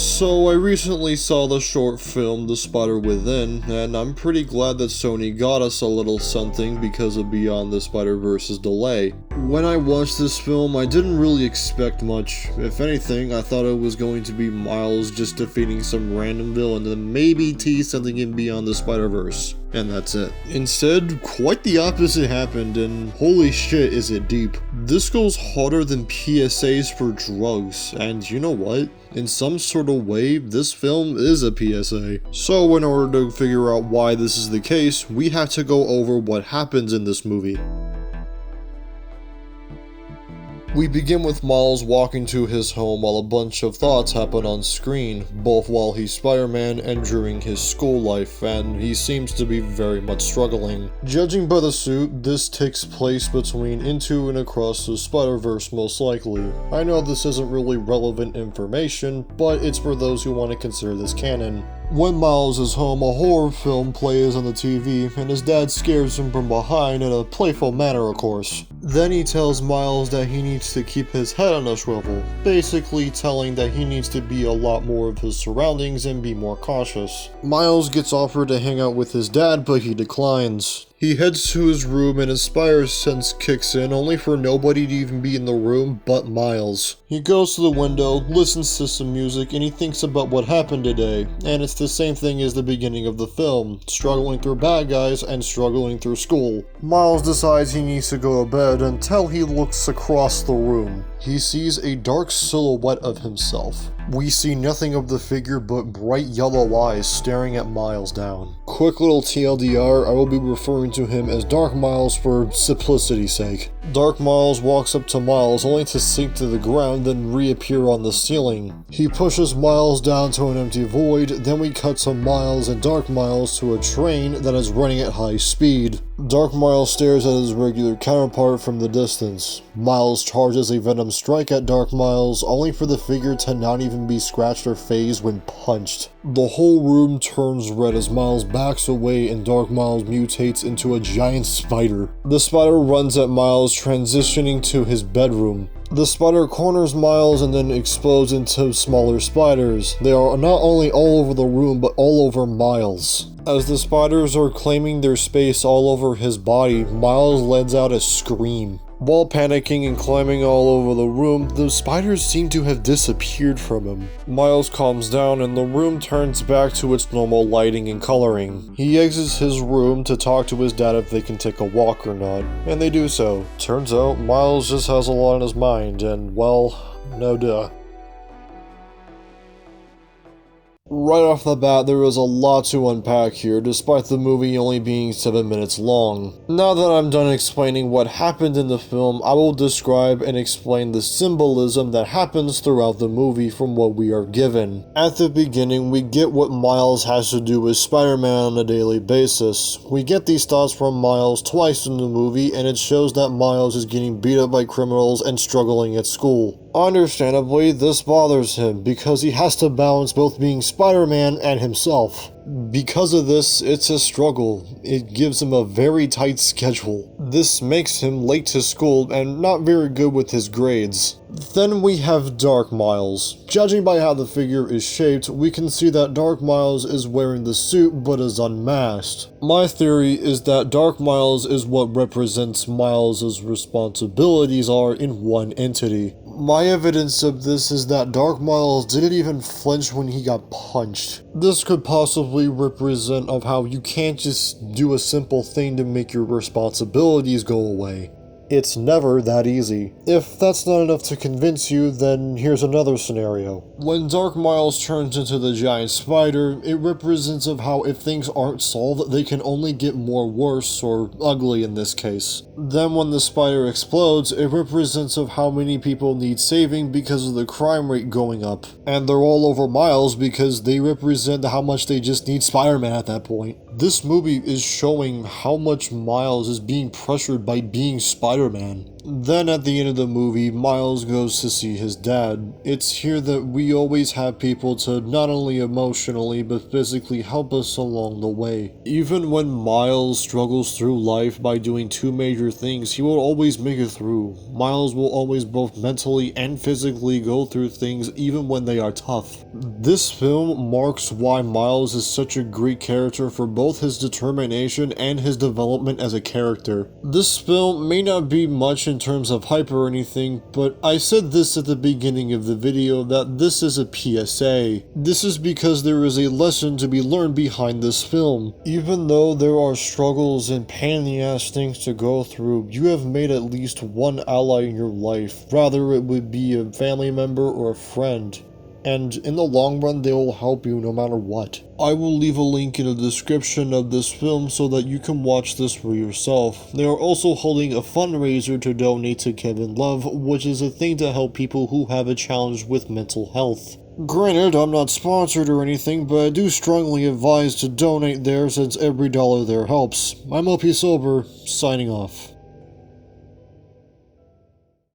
So I recently saw the short film The Spider Within, and I'm pretty glad that Sony got us a little something because of Beyond the Spider-Verse's delay. When I watched this film, I didn't really expect much. If anything, I thought it was going to be Miles just defeating some random villain and then maybe tease something in Beyond the Spider-Verse. And that's it. Instead, quite the opposite happened, and holy shit is it deep. This goes harder than PSAs for drugs, and you know what? In some sort of way, this film is a PSA. So in order to figure out why this is the case, we have to go over what happens in this movie. We begin with Miles walking to his home while a bunch of thoughts happen on screen, both while he's Spider-Man and during his school life, and he seems to be very much struggling. Judging by the suit, this takes place between Into and Across the Spider-Verse most likely. I know this isn't really relevant information, but it's for those who want to consider this canon. When Miles is home, a horror film plays on the TV, and his dad scares him from behind in a playful manner, of course. Then he tells Miles that he needs to keep his head on a swivel, basically telling that he needs to be a lot more of his surroundings and be more cautious. Miles gets offered to hang out with his dad, but he declines. He heads to his room and his spider sense kicks in, only for nobody to even be in the room but Miles. He goes to the window, listens to some music, and he thinks about what happened today, and it's the same thing as the beginning of the film, struggling through bad guys and struggling through school. Miles decides he needs to go to bed until he looks across the room. He sees a dark silhouette of himself. We see nothing of the figure but bright yellow eyes staring at Miles down. Quick little TLDR, I will be referring to him as Dark Miles for simplicity's sake. Dark Miles walks up to Miles only to sink to the ground then reappear on the ceiling. He pushes Miles down to an empty void, then we cut to Miles and Dark Miles to a train that is running at high speed. Dark Miles stares at his regular counterpart from the distance. Miles charges a venom strike at Dark Miles, only for the figure to not even be scratched or phased when punched. The whole room turns red as Miles backs away and Dark Miles mutates into a giant spider. The spider runs at Miles, transitioning to his bedroom. The spider corners Miles and then explodes into smaller spiders. They are not only all over the room, but all over Miles. As the spiders are claiming their space all over his body, Miles lets out a scream. While panicking and climbing all over the room, the spiders seem to have disappeared from him. Miles calms down and the room turns back to its normal lighting and coloring. He exits his room to talk to his dad if they can take a walk or not, and they do so. Turns out, Miles just has a lot on his mind, and well, no duh. Right off the bat, there is a lot to unpack here, despite the movie only being 7 minutes long. Now that I'm done explaining what happened in the film, I will describe and explain the symbolism that happens throughout the movie from what we are given. At the beginning, we get what Miles has to do with Spider-Man on a daily basis. We get these thoughts from Miles twice in the movie, and it shows that Miles is getting beat up by criminals and struggling at school. Understandably, this bothers him because he has to balance both being Spider-Man and himself. Because of this, it's a struggle. It gives him a very tight schedule. This makes him late to school and not very good with his grades. Then we have Dark Miles. Judging by how the figure is shaped, we can see that Dark Miles is wearing the suit but is unmasked. My theory is that Dark Miles is what represents Miles' responsibilities are in one entity. My evidence of this is that Dark Miles didn't even flinch when he got punched. This could possibly represent of how you can't just do a simple thing to make your responsibilities go away. It's never that easy. If that's not enough to convince you, then here's another scenario. When Dark Miles turns into the giant spider, it represents of how if things aren't solved, they can only get more worse, or ugly in this case. Then when the spider explodes, it represents of how many people need saving because of the crime rate going up. And they're all over Miles because they represent how much they just need Spider-Man at that point. This movie is showing how much Miles is being pressured by being Spider-Man. Then at the end of the movie, Miles goes to see his dad. It's here that we always have people to not only emotionally but physically help us along the way. Even when Miles struggles through life by doing two major things, he will always make it through. Miles will always both mentally and physically go through things even when they are tough. This film marks why Miles is such a great character for both his determination and his development as a character. This film may not be much in terms of hype or anything, but I said this at the beginning of the video that this is a PSA. This is because there is a lesson to be learned behind this film. Even though there are struggles and pain-in-the-ass things to go through, you have made at least one ally in your life, rather it would be a family member or a friend. And in the long run, they will help you no matter what. I will leave a link in the description of this film so that you can watch this for yourself. They are also holding a fundraiser to donate to Kevin Love, which is a thing to help people who have a challenge with mental health. Granted, I'm not sponsored or anything, but I do strongly advise to donate there since every dollar there helps. I'm OP Sober, signing off.